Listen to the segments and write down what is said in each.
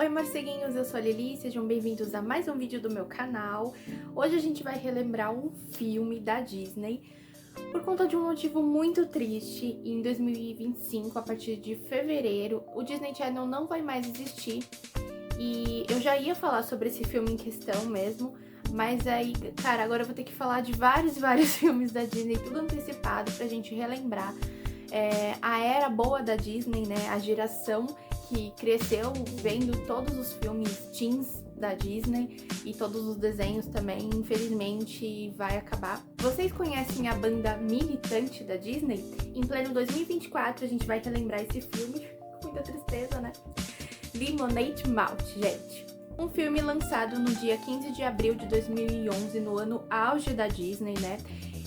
Oi morceguinhos, eu sou a Lili, sejam bem-vindos a mais um vídeo do meu canal. Hoje a gente vai relembrar um filme da Disney por conta de um motivo muito triste. Em 2025, a partir de fevereiro, o Disney Channel não vai mais existir. E eu já ia falar sobre esse filme em questão mesmo, mas aí, cara, agora eu vou ter que falar de vários filmes da Disney, tudo antecipado pra gente relembrar a era boa da Disney, né? A geração que cresceu vendo todos os filmes teens da Disney e todos os desenhos também, infelizmente vai acabar. Vocês conhecem a banda militante da Disney? Em pleno 2024 a gente vai relembrar esse filme, com muita tristeza, né? Lemonade Mouth, gente. Um filme lançado no dia 15 de abril de 2011, no ano auge da Disney, né?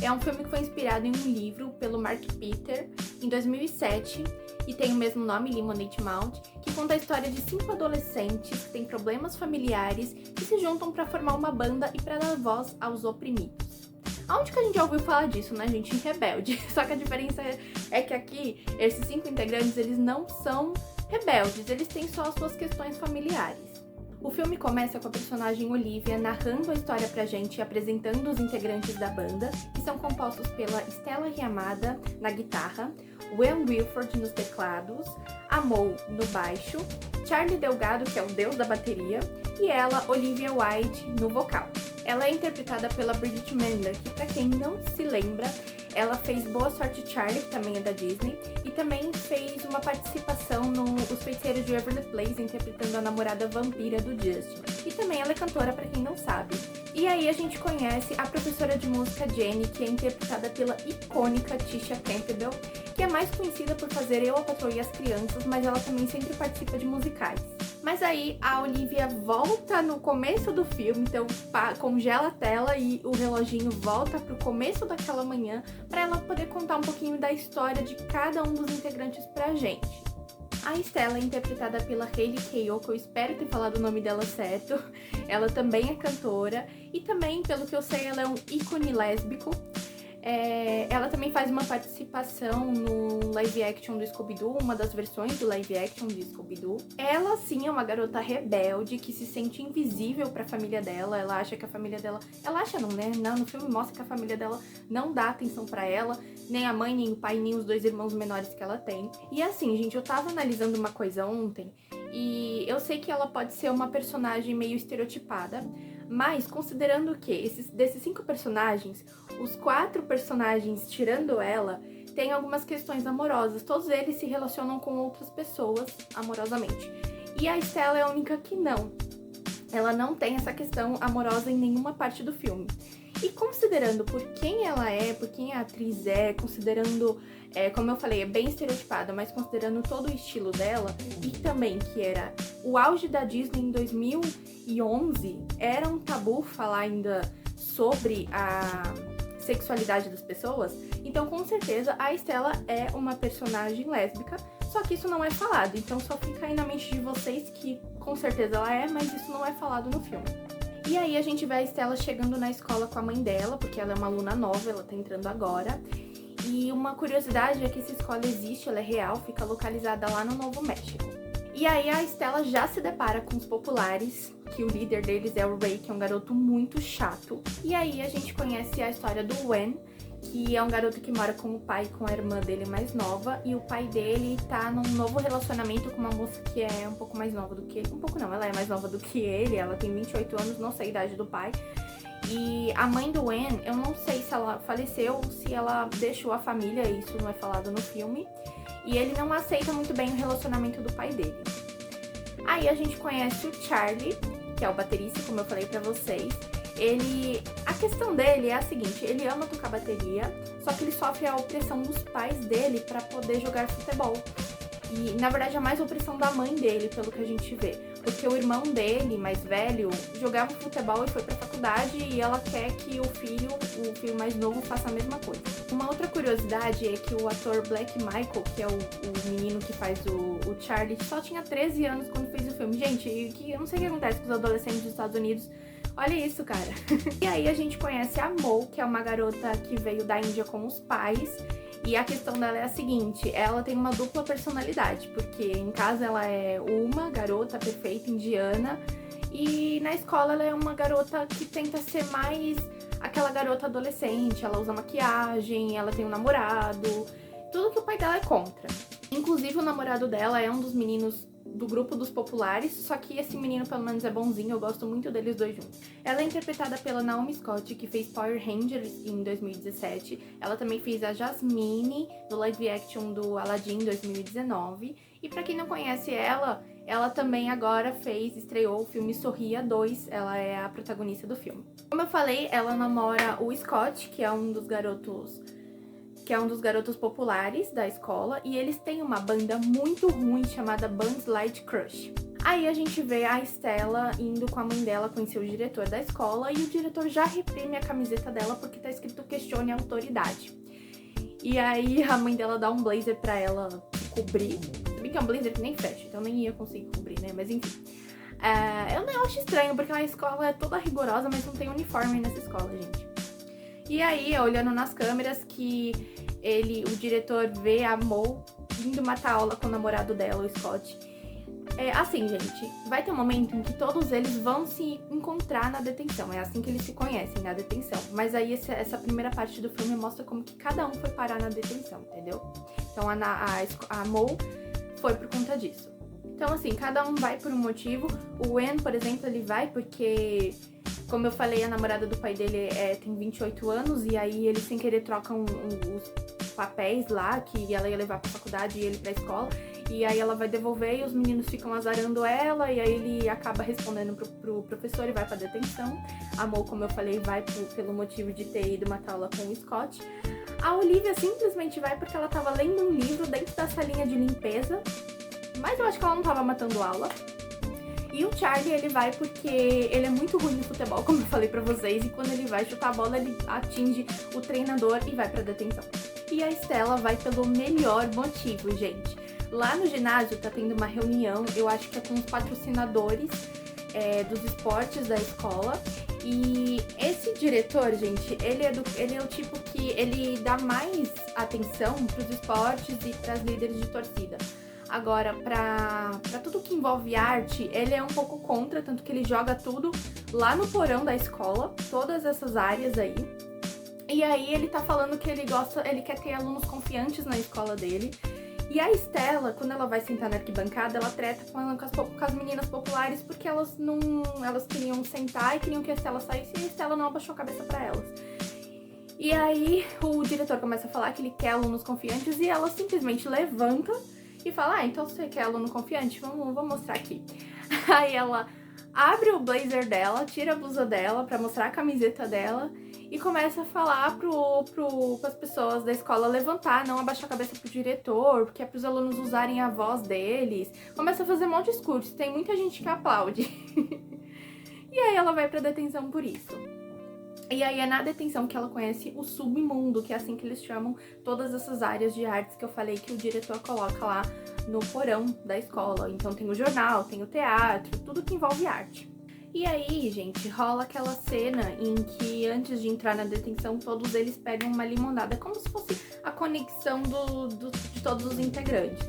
É um filme que foi inspirado em um livro pelo Mark Peter, em 2007, e tem o mesmo nome, Lemonade Mouth, que conta a história de 5 adolescentes que têm problemas familiares e se juntam para formar uma banda e para dar voz aos oprimidos. Aonde que a gente já ouviu falar disso, né, gente? Em Rebelde. Só que a diferença é que aqui, esses 5 integrantes, eles não são rebeldes, eles têm só as suas questões familiares. O filme começa com a personagem Olivia narrando a história pra gente e apresentando os integrantes da banda, que são compostos pela Stella Riamada na guitarra, Will Wilford nos teclados, Amol no baixo, Charlie Delgado, que é o deus da bateria, e ela, Olivia White, no vocal. Ela é interpretada pela Bridget Mendler, que pra quem não se lembra, ela fez Boa Sorte Charlie, que também é da Disney, e também fez uma participação no Os Feiticeiros de Waverly Place, interpretando a namorada vampira do Justin. E também ela é cantora, pra quem não sabe. E aí a gente conhece a professora de música Jenny, que é interpretada pela icônica Tisha Campbell, que é mais conhecida por fazer Eu, a Patroa e as Crianças, mas ela também sempre participa de musicais. Mas aí a Olivia volta no começo do filme, então congela a tela e o reloginho volta pro começo daquela manhã para ela poder contar um pouquinho da história de cada um dos integrantes pra gente. A Stella é interpretada pela Hayley Kiyoko, eu espero ter falado o nome dela certo. Ela também é cantora e também, pelo que eu sei, ela é um ícone lésbico. Ela também faz uma participação no live action do Scooby-Doo, uma das versões do live action do Scooby-Doo. Ela, sim, é uma garota rebelde que se sente invisível pra família dela. Ela acha que a família dela... Ela acha não, né? Não, no filme mostra que a família dela não dá atenção pra ela. Nem a mãe, nem o pai, nem os 2 irmãos menores que ela tem. E assim, gente, eu tava analisando uma coisa ontem e eu sei que ela pode ser uma personagem meio estereotipada, mas considerando que desses 5 personagens, os 4 personagens, tirando ela, tem algumas questões amorosas. Todos eles se relacionam com outras pessoas amorosamente. E a Stella é a única que não. Ela não tem essa questão amorosa em nenhuma parte do filme. E considerando por quem ela é, por quem a atriz é, considerando, como eu falei, é bem estereotipada, mas considerando todo o estilo dela, e também que era o auge da Disney em 2011, era um tabu falar ainda sobre a sexualidade das pessoas, então com certeza a Stella é uma personagem lésbica, só que isso não é falado, então só fica aí na mente de vocês que com certeza ela é, mas isso não é falado no filme. E aí a gente vê a Stella chegando na escola com a mãe dela, porque ela é uma aluna nova, ela tá entrando agora. E uma curiosidade é que essa escola existe, ela é real, fica localizada lá no Novo México. E aí a Stella já se depara com os populares, que o líder deles é o Ray, que é um garoto muito chato. E aí a gente conhece a história do Wen, que é um garoto que mora com o pai e com a irmã dele mais nova, e o pai dele tá num novo relacionamento com uma moça que é um pouco mais nova do que ele. Um pouco não, ela é mais nova do que ele, ela tem 28 anos, não sei a idade do pai. E a mãe do Wen, eu não sei se ela faleceu ou se ela deixou a família, isso não é falado no filme. E ele não aceita muito bem o relacionamento do pai dele. Aí a gente conhece o Charlie, que é o baterista, como eu falei pra vocês. A questão dele é a seguinte, ele ama tocar bateria, só que ele sofre a opressão dos pais dele pra poder jogar futebol. E, na verdade, é mais a opressão da mãe dele, pelo que a gente vê. Porque o irmão dele, mais velho, jogava futebol e foi pra faculdade e ela quer que o filho mais novo, faça a mesma coisa. Uma outra curiosidade é que o ator Black Michael, que é o menino que faz o Charlie, só tinha 13 anos quando fez o filme. Gente, eu não sei o que acontece com os adolescentes dos Estados Unidos. Olha isso, cara. E aí a gente conhece a Mo, que é uma garota que veio da Índia com os pais. E a questão dela é a seguinte, ela tem uma dupla personalidade, porque em casa ela é uma garota perfeita indiana e na escola ela é uma garota que tenta ser mais aquela garota adolescente, ela usa maquiagem, ela tem um namorado, tudo que o pai dela é contra. Inclusive o namorado dela é um dos meninos do grupo dos populares, só que esse menino pelo menos é bonzinho, eu gosto muito deles dois juntos. Ela é interpretada pela Naomi Scott, que fez Power Rangers em 2017. Ela também fez a Jasmine no live action do Aladdin em 2019. E pra quem não conhece ela também agora estreou o filme Sorria 2, ela é a protagonista do filme. Como eu falei, ela namora o Scott, que é um dos garotos populares da escola, e eles têm uma banda muito ruim chamada Band Light Crush. Aí a gente vê a Stella indo com a mãe dela conhecer o diretor da escola, e o diretor já reprime a camiseta dela porque tá escrito questione a autoridade. E aí a mãe dela dá um blazer pra ela cobrir, também que é um blazer que nem fecha, então nem ia conseguir cobrir, né, mas enfim. Eu acho estranho, porque a escola é toda rigorosa, mas não tem uniforme nessa escola, gente. E aí, olhando nas câmeras, que o diretor vê a Mo indo matar aula com o namorado dela, o Scott. Assim, gente, vai ter um momento em que todos eles vão se encontrar na detenção. É assim que eles se conhecem, na detenção. Mas aí essa primeira parte do filme mostra como que cada um foi parar na detenção, entendeu? Então a Mo foi por conta disso. Então, assim, cada um vai por um motivo. O Wen, por exemplo, ele vai porque, como eu falei, a namorada do pai dele tem 28 anos, e aí eles sem querer trocam os papéis lá, que ela ia levar pra faculdade e ele pra escola, e aí ela vai devolver e os meninos ficam azarando ela, e aí ele acaba respondendo pro professor e vai pra detenção. A Mo, como eu falei, vai pelo motivo de ter ido matar aula com o Scott. A Olivia simplesmente vai porque ela tava lendo um livro dentro da salinha de limpeza, mas eu acho que ela não tava matando aula. E o Charlie, ele vai porque ele é muito ruim no futebol, como eu falei pra vocês, e quando ele vai chutar a bola, ele atinge o treinador e vai pra detenção. E a Stella vai pelo melhor motivo, gente. Lá no ginásio tá tendo uma reunião, eu acho que é com os patrocinadores dos esportes da escola. E esse diretor, gente, ele é o tipo que ele dá mais atenção pros esportes e pras líderes de torcida. Agora, pra tudo que envolve arte, ele é um pouco contra, tanto que ele joga tudo lá no porão da escola, todas essas áreas aí. E aí ele tá falando que ele quer ter alunos confiantes na escola dele. E a Stella, quando ela vai sentar na arquibancada, ela treta com as meninas populares porque elas queriam sentar e queriam que a Stella saísse, e a Stella não abaixou a cabeça pra elas. E aí o diretor começa a falar que ele quer alunos confiantes e ela simplesmente levanta e fala, então você quer aluno confiante? Vamos mostrar aqui. Aí ela abre o blazer dela, tira a blusa dela pra mostrar a camiseta dela e começa a falar pras pessoas da escola levantar, não abaixar a cabeça pro diretor, porque é pros alunos usarem a voz deles. Começa a fazer um monte de discurso, tem muita gente que aplaude. E aí ela vai pra detenção por isso. E aí é na detenção que ela conhece o submundo, que é assim que eles chamam todas essas áreas de artes que eu falei que o diretor coloca lá no porão da escola. Então tem o jornal, tem o teatro, tudo que envolve arte. E aí, gente, rola aquela cena em que antes de entrar na detenção, todos eles pegam uma limonada, como se fosse a conexão de todos os integrantes,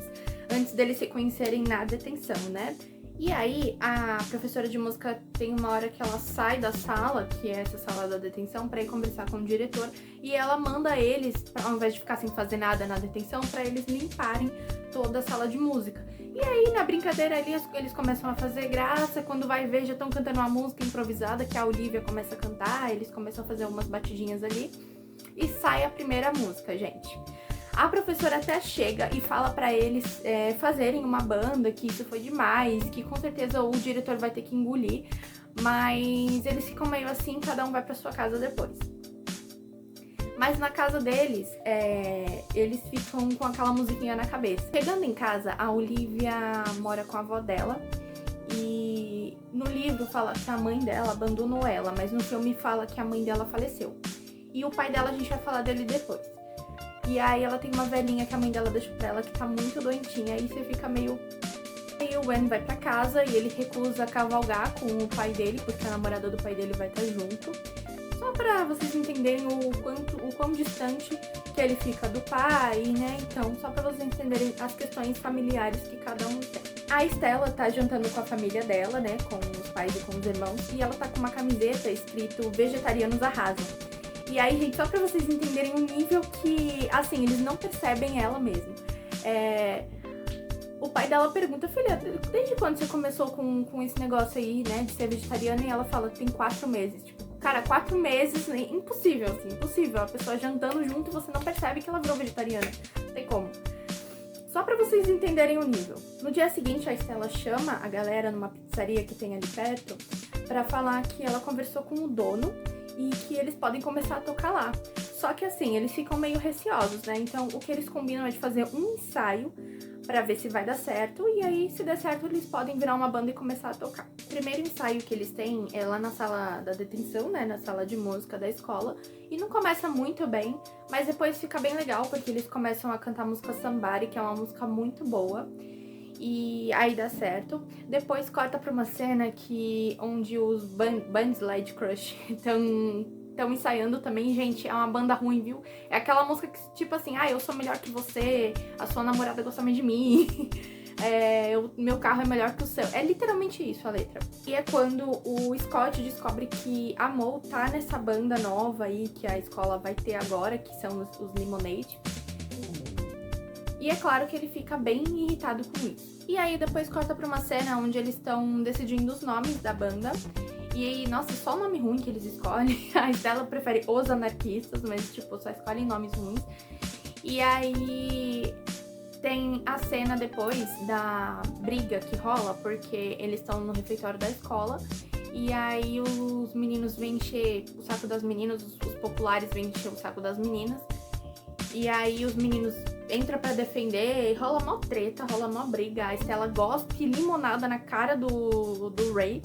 antes deles se conhecerem na detenção, né? E aí, a professora de música tem uma hora que ela sai da sala, que é essa sala da detenção, pra ir conversar com o diretor, e ela manda eles, ao invés de ficar sem fazer nada na detenção, pra eles limparem toda a sala de música. E aí, na brincadeira ali, eles começam a fazer graça, quando vai ver, já estão cantando uma música improvisada, que a Olivia começa a cantar, eles começam a fazer umas batidinhas ali, e sai a primeira música, gente. A professora até chega e fala pra eles fazerem uma banda, que isso foi demais, que com certeza o diretor vai ter que engolir, mas eles ficam meio assim, cada um vai pra sua casa depois. Mas na casa deles, eles ficam com aquela musiquinha na cabeça. Chegando em casa, a Olivia mora com a avó dela, e no livro fala que a mãe dela abandonou ela, mas no filme fala que a mãe dela faleceu. E o pai dela a gente vai falar dele depois. E aí ela tem uma velhinha que a mãe dela deixou pra ela que tá muito doentinha. Aí você fica meio... Aí o Wen vai pra casa e ele recusa cavalgar com o pai dele, porque a namorada do pai dele vai estar junto. Só pra vocês entenderem o quão distante que ele fica do pai, né? Então, só pra vocês entenderem as questões familiares que cada um tem. A Estela tá jantando com a família dela, né? Com os pais e com os irmãos. E ela tá com uma camiseta escrito Vegetarianos Arrasam. E aí, gente, só pra vocês entenderem o nível que, assim, eles não percebem ela mesmo. O pai dela pergunta, filha, desde quando você começou com esse negócio aí, né, de ser vegetariana? E ela fala, tem 4 meses. Tipo, cara, 4 meses, impossível, assim, impossível. A pessoa jantando junto, você não percebe que ela virou vegetariana. Não tem como. Só pra vocês entenderem o nível. No dia seguinte, a Estela chama a galera numa pizzaria que tem ali perto pra falar que ela conversou com o dono e que eles podem começar a tocar lá. Só que assim, eles ficam meio receosos, né? Então, o que eles combinam é de fazer um ensaio pra ver se vai dar certo, e aí, se der certo, eles podem virar uma banda e começar a tocar. O primeiro ensaio que eles têm é lá na sala da detenção, né, na sala de música da escola, e não começa muito bem, mas depois fica bem legal, porque eles começam a cantar a música Somebody, que é uma música muito boa, e aí dá certo. Depois corta pra uma cena onde os Bandslide Crush estão ensaiando também. Gente, é uma banda ruim, viu? É aquela música que, tipo assim, eu sou melhor que você, a sua namorada gosta mais de mim, meu carro é melhor que o seu. É literalmente isso a letra. E é quando o Scott descobre que a Mo tá nessa banda nova aí que a escola vai ter agora, que são os Lemonade. E é claro que ele fica bem irritado com isso. E aí depois corta pra uma cena onde eles estão decidindo os nomes da banda. E aí, nossa, só nome ruim que eles escolhem. A Estela prefere os anarquistas, mas, tipo, só escolhem nomes ruins. E aí tem a cena depois da briga que rola, porque eles estão no refeitório da escola. E aí os meninos vêm encher o saco das meninas, os populares vêm encher o saco das meninas. E aí os meninos entram pra defender, rola mó treta, rola mó briga. A Estela gospe limonada na cara do Ray.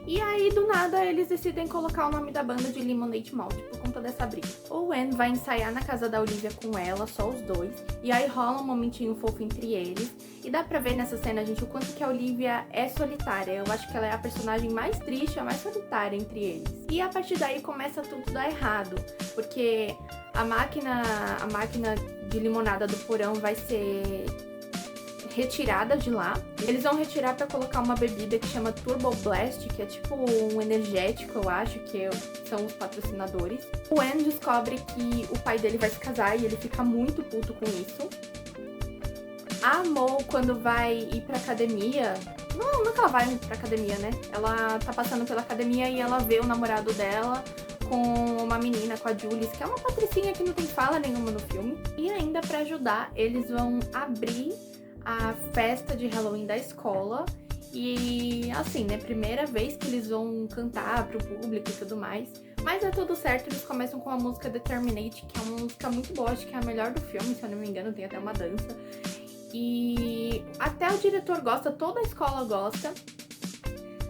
E aí, do nada, eles decidem colocar o nome da banda de Lemonade Malt por conta dessa briga. O Wen vai ensaiar na casa da Olivia com ela, só os dois. E aí rola um momentinho fofo entre eles. E dá pra ver nessa cena, gente, o quanto que a Olivia é solitária. Eu acho que ela é a personagem mais triste, a mais solitária entre eles. E a partir daí começa tudo a dar errado. Porque a máquina de limonada do porão vai ser retirada de lá. Eles vão retirar pra colocar uma bebida que chama Turbo Blast, que é tipo um energético, eu acho, que são os patrocinadores. O Wen descobre que o pai dele vai se casar e ele fica muito puto com isso. A Mo, quando vai ir pra academia... Não que ela vai pra academia, né? Ela tá passando pela academia e ela vê o namorado dela com uma menina, com a Julie, que é uma patricinha que não tem fala nenhuma no filme. E ainda pra ajudar, eles vão abrir a festa de Halloween da escola. E assim, né, primeira vez que eles vão cantar pro público e tudo mais. Mas é tudo certo, eles começam com a música Determinate, que é uma música muito boa, acho que é a melhor do filme, se eu não me engano, tem até uma dança. E até o diretor gosta, toda a escola gosta.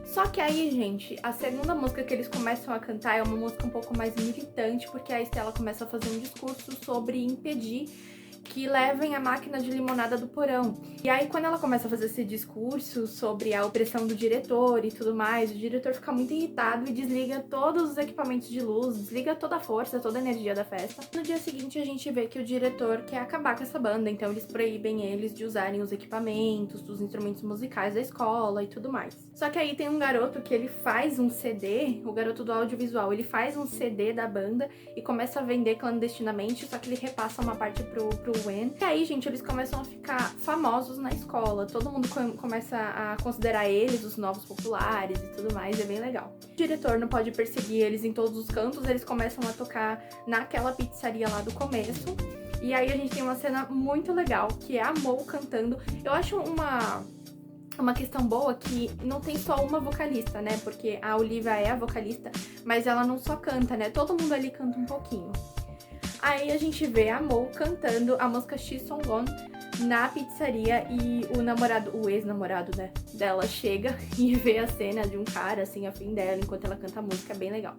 Só que aí, gente, a segunda música que eles começam a cantar é uma música um pouco mais militante, porque a Estela começa a fazer um discurso sobre impedir que levem a máquina de limonada do porão. E aí, quando ela começa a fazer esse discurso sobre a opressão do diretor e tudo mais, o diretor fica muito irritado e desliga todos os equipamentos de luz, desliga toda a força, toda a energia da festa. No dia seguinte, a gente vê que o diretor quer acabar com essa banda, então eles proíbem eles de usarem os equipamentos, os instrumentos musicais da escola e tudo mais. Só que aí tem um garoto que ele faz um CD, o garoto do audiovisual, ele faz um CD da banda e começa a vender clandestinamente, só que ele repassa uma parte pro Wen. E aí, gente, eles começam a ficar famosos na escola. Todo mundo começa a considerar eles os novos populares e tudo mais. É bem legal. O diretor não pode perseguir eles em todos os cantos. Eles começam a tocar naquela pizzaria lá do começo. E aí a gente tem uma cena muito legal, que é a Mo cantando. Eu acho uma questão boa que não tem só uma vocalista, né? Porque a Olivia é a vocalista, mas ela não só canta, né? Todo mundo ali canta um pouquinho. Aí a gente vê a Mo cantando a música She's So Gone na pizzaria e o ex-namorado, né, dela chega e vê a cena de um cara, assim, afim dela, enquanto ela canta a música, é bem legal.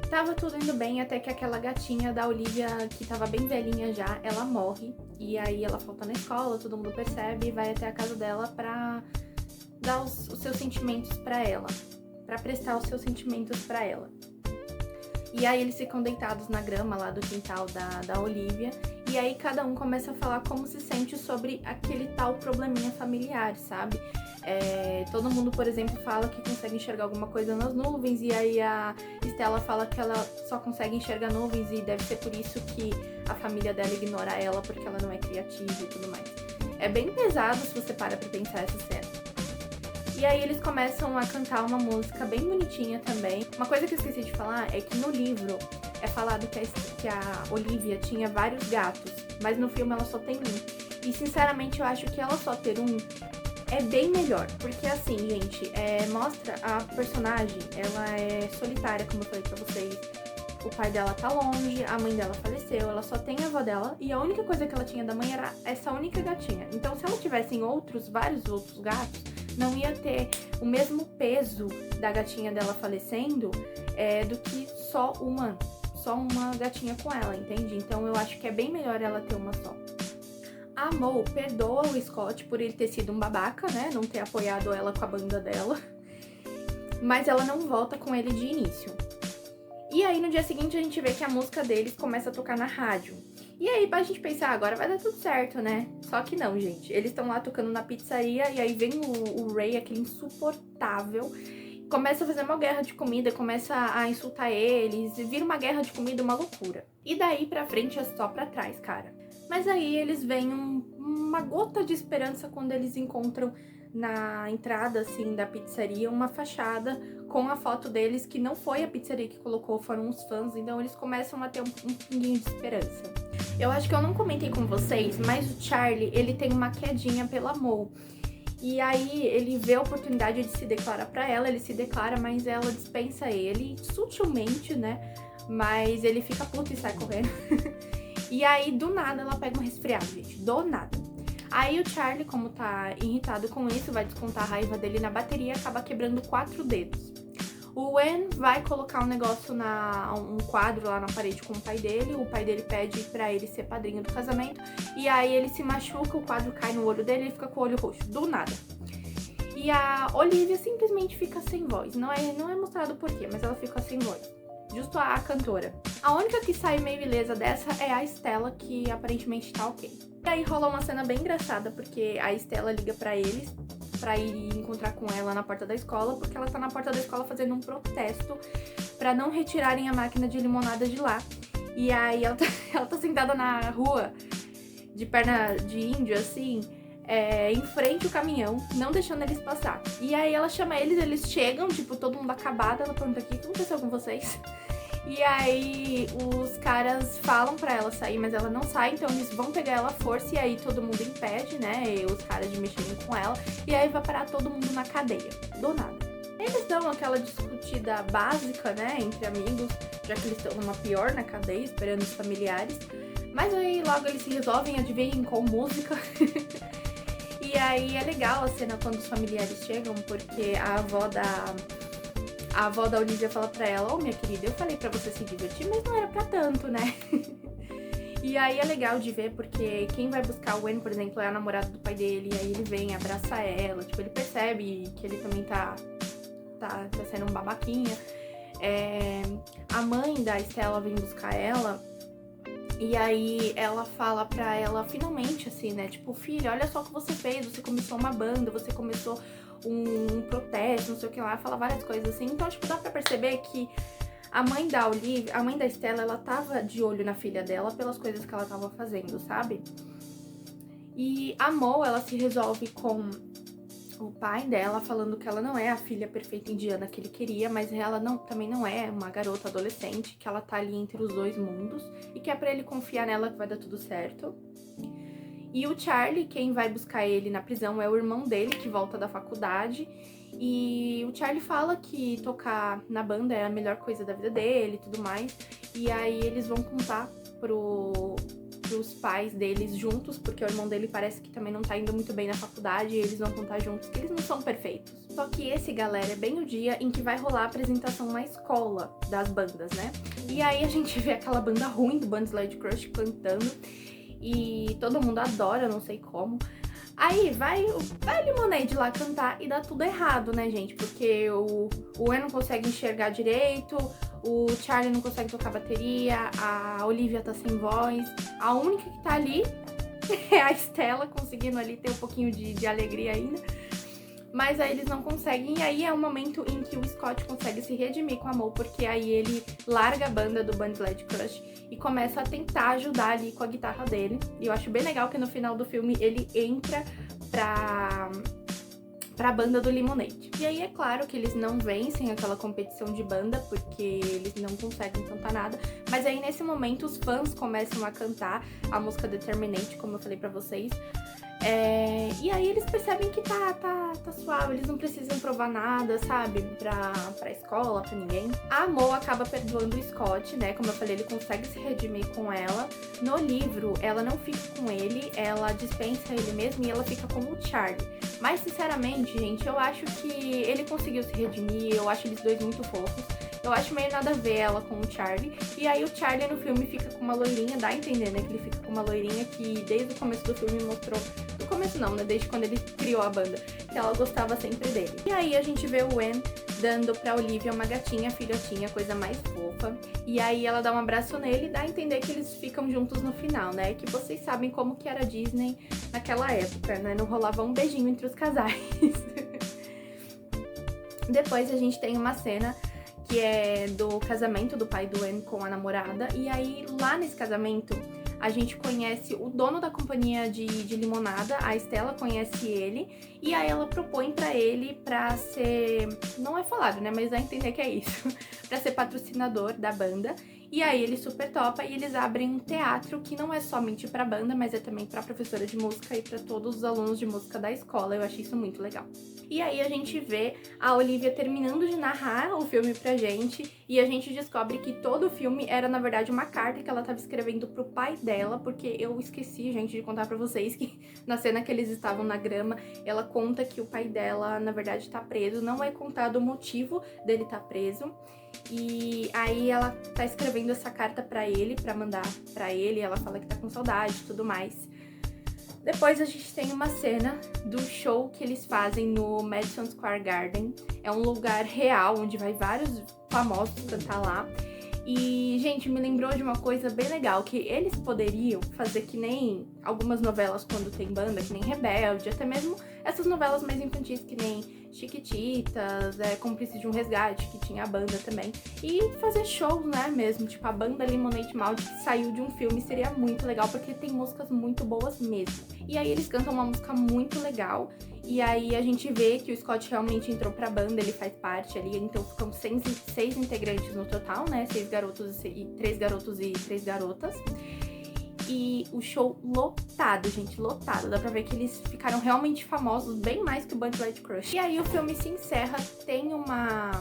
Tava tudo indo bem até que aquela gatinha da Olivia, que tava bem velhinha já, ela morre. E aí ela falta na escola, todo mundo percebe e vai até a casa dela pra dar os seus sentimentos pra ela. Pra prestar os seus sentimentos pra ela. E aí eles ficam deitados na grama lá do quintal da Olivia. E aí cada um começa a falar como se sente sobre aquele tal probleminha familiar, sabe? Todo mundo, por exemplo, fala que consegue enxergar alguma coisa nas nuvens. E aí a Stella fala que ela só consegue enxergar nuvens e deve ser por isso que a família dela ignora ela, porque ela não é criativa e tudo mais. É bem pesado se você para pra pensar essa cena. E aí eles começam a cantar uma música bem bonitinha também. Uma coisa que eu esqueci de falar é que no livro é falado que a Olivia tinha vários gatos, mas no filme ela só tem um. E sinceramente eu acho que ela só ter um é bem melhor, porque assim, gente, mostra a personagem, ela é solitária, como eu falei pra vocês. O pai dela tá longe, a mãe dela faleceu, ela só tem a avó dela, e a única coisa que ela tinha da mãe era essa única gatinha. Então se ela tivesse vários outros gatos, não ia ter o mesmo peso da gatinha dela falecendo do que só uma gatinha com ela, entende? Então eu acho que é bem melhor ela ter uma só. A Mo perdoa o Scott por ele ter sido um babaca, né? Não ter apoiado ela com a banda dela. Mas ela não volta com ele de início. E aí no dia seguinte a gente vê que a música deles começa a tocar na rádio. E aí pra gente pensar, agora vai dar tudo certo, né? Só que não, gente. Eles estão lá tocando na pizzaria e aí vem o Ray, aquele insuportável, começa a fazer uma guerra de comida, começa a insultar eles, vira uma guerra de comida, uma loucura. E daí pra frente é só pra trás, cara. Mas aí eles veem uma gota de esperança quando eles encontram na entrada, assim, da pizzaria, uma fachada com a foto deles, que não foi a pizzaria que colocou, foram os fãs, então eles começam a ter um pinguinho de esperança. Eu acho que eu não comentei com vocês, mas o Charlie, ele tem uma quedinha pela Mo. E aí ele vê a oportunidade de se declarar pra ela, ele se declara, mas ela dispensa ele, sutilmente, né? Mas ele fica puto e sai correndo. E aí, do nada, ela pega um resfriado, gente, do nada. Aí o Charlie, como tá irritado com isso, vai descontar a raiva dele na bateria e acaba quebrando 4 dedos. O Wen vai colocar um negócio, um quadro lá na parede com o pai dele pede pra ele ser padrinho do casamento, e aí ele se machuca, o quadro cai no olho dele e ele fica com o olho roxo, do nada. E a Olivia simplesmente fica sem voz, não é mostrado por quê, mas ela fica sem voz. Justo a cantora. A única que sai meio ilesa dessa é a Stella, que aparentemente tá ok. E aí rola uma cena bem engraçada, porque a Stella liga pra eles, pra ir encontrar com ela na porta da escola, porque ela tá na porta da escola fazendo um protesto pra não retirarem a máquina de limonada de lá. E aí ela tá sentada na rua, de perna de índio, assim, em frente ao caminhão, não deixando eles passar. E aí ela chama eles chegam, tipo, todo mundo acabado, ela pergunta: o que aconteceu com vocês? E aí os caras falam pra ela sair, mas ela não sai, então eles vão pegar ela à força, e aí todo mundo impede, né, os caras de mexerem com ela, e aí vai parar todo mundo na cadeia, do nada. Eles dão aquela discutida básica, né, entre amigos, já que eles estão numa pior na cadeia, esperando os familiares, mas aí logo eles se resolvem, adivinhem, com música. E aí é legal a cena quando os familiares chegam, porque a avó da Olivia fala pra ela: ô, minha querida, eu falei pra você se divertir, mas não era pra tanto, né? E aí é legal de ver, porque quem vai buscar o Wen, por exemplo, é a namorada do pai dele, e aí ele vem, abraça ela, tipo, ele percebe que ele também tá sendo um babaquinha. A mãe da Stella vem buscar ela, e aí ela fala pra ela, finalmente, assim, né, tipo: filha, olha só o que você fez, você começou uma banda, você começou um protesto, não sei o que lá, fala várias coisas assim. Então, tipo, dá pra perceber que a mãe da Olivia, a mãe da Stella, ela tava de olho na filha dela pelas coisas que ela tava fazendo, sabe? E a Mo, ela se resolve com o pai dela, falando que ela não é a filha perfeita indiana que ele queria, mas ela também não é uma garota adolescente, que ela tá ali entre os dois mundos, e que é pra ele confiar nela que vai dar tudo certo. E o Charlie, quem vai buscar ele na prisão é o irmão dele, que volta da faculdade. E o Charlie fala que tocar na banda é a melhor coisa da vida dele e tudo mais. E aí eles vão contar pros pais deles juntos, porque o irmão dele parece que também não tá indo muito bem na faculdade, e eles vão contar juntos que eles não são perfeitos. Só que esse, galera, é bem o dia em que vai rolar a apresentação na escola das bandas, né? E aí a gente vê aquela banda ruim do Band-Aid Crush cantando, e todo mundo adora, não sei como. Aí vai o Lemonade lá cantar e dá tudo errado, né, gente? Porque o Wen não consegue enxergar direito, o Charlie não consegue tocar bateria, a Olivia tá sem voz, a única que tá ali é a Stella, conseguindo ali ter um pouquinho de alegria ainda. Mas aí eles não conseguem, e aí é o momento em que o Scott consegue se redimir com a Mo, porque aí ele larga a banda do Bunny Led Crush e começa a tentar ajudar ali com a guitarra dele. E eu acho bem legal que no final do filme ele entra pra banda do Lemonade. E aí é claro que eles não vencem aquela competição de banda, porque eles não conseguem cantar nada, mas aí nesse momento os fãs começam a cantar a música Determinate, como eu falei pra vocês. E aí eles percebem que tá suave, eles não precisam provar nada, sabe, pra escola, pra ninguém. A Mo acaba perdoando o Scott, né, como eu falei, ele consegue se redimir com ela. No livro, ela não fica com ele, ela dispensa ele mesmo e ela fica com o Charlie. Mas, sinceramente, gente, eu acho que ele conseguiu se redimir, eu acho eles dois muito fofos. Eu acho meio nada a ver ela com o Charlie. E aí o Charlie no filme fica com uma loirinha, dá a entender, né? Que ele fica com uma loirinha que desde o começo do filme mostrou... No começo não, né? Desde quando ele criou a banda. Que ela gostava sempre dele. E aí a gente vê o Wen dando pra Olivia uma gatinha, filhotinha, coisa mais fofa. E aí ela dá um abraço nele e dá a entender que eles ficam juntos no final, né? Que vocês sabem como que era a Disney naquela época, né? Não rolava um beijinho entre os casais. Depois a gente tem uma cena que é do casamento do pai do Wen com a namorada. E aí, lá nesse casamento, a gente conhece o dono da companhia de limonada, a Stella conhece ele. E aí ela propõe pra ele pra ser... Não é falado, né? Mas dá a entender que é isso. Pra ser patrocinador da banda. E aí ele super topa e eles abrem um teatro que não é somente pra banda, mas é também pra professora de música e pra todos os alunos de música da escola. Eu achei isso muito legal. E aí a gente vê a Olivia terminando de narrar o filme pra gente e a gente descobre que todo o filme era, na verdade, uma carta que ela tava escrevendo pro pai dela, porque eu esqueci, gente, de contar pra vocês que na cena que eles estavam na grama, ela conta que o pai dela, na verdade, tá preso. Não é contado o motivo dele tá preso. E aí ela tá escrevendo essa carta pra ele, pra mandar pra ele, ela fala que tá com saudade e tudo mais. Depois a gente tem uma cena do show que eles fazem no Madison Square Garden. É um lugar real, onde vai vários famosos cantar lá. E, gente, me lembrou de uma coisa bem legal, que eles poderiam fazer que nem algumas novelas quando tem banda, que nem Rebelde, até mesmo essas novelas mais infantis, que nem Chiquititas, Cúmplice de um Resgate, que tinha a banda também. E fazer shows, né, mesmo, tipo a banda Lemonade Mouth, que saiu de um filme, seria muito legal, porque tem músicas muito boas mesmo. E aí eles cantam uma música muito legal, e aí a gente vê que o Scott realmente entrou pra banda, ele faz parte ali, então ficam seis integrantes no total, né, 3 garotos e 3 garotas. E o show lotado, gente, lotado. Dá pra ver que eles ficaram realmente famosos, bem mais que o Bunny Led Crush. E aí o filme se encerra, tem uma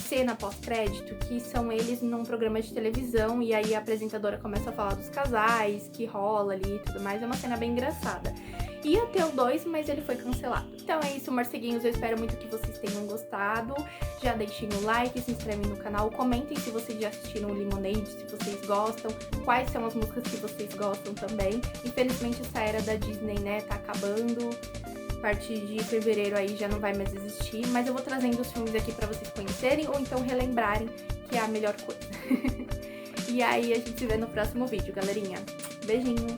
cena pós-crédito, que são eles num programa de televisão, e aí a apresentadora começa a falar dos casais, que rola ali e tudo mais. É uma cena bem engraçada. Ia ter o 2, mas ele foi cancelado. Então é isso, morceguinhos. Eu espero muito que vocês tenham gostado. Já deixem o like, se inscrevem no canal. Comentem se vocês já assistiram o Lemonade, se vocês gostam. Quais são as músicas que vocês gostam também. Infelizmente essa era da Disney, né, tá acabando. A partir de fevereiro aí já não vai mais existir. Mas eu vou trazendo os filmes aqui pra vocês conhecerem ou então relembrarem, que é a melhor coisa. E aí a gente se vê no próximo vídeo, galerinha. Beijinho!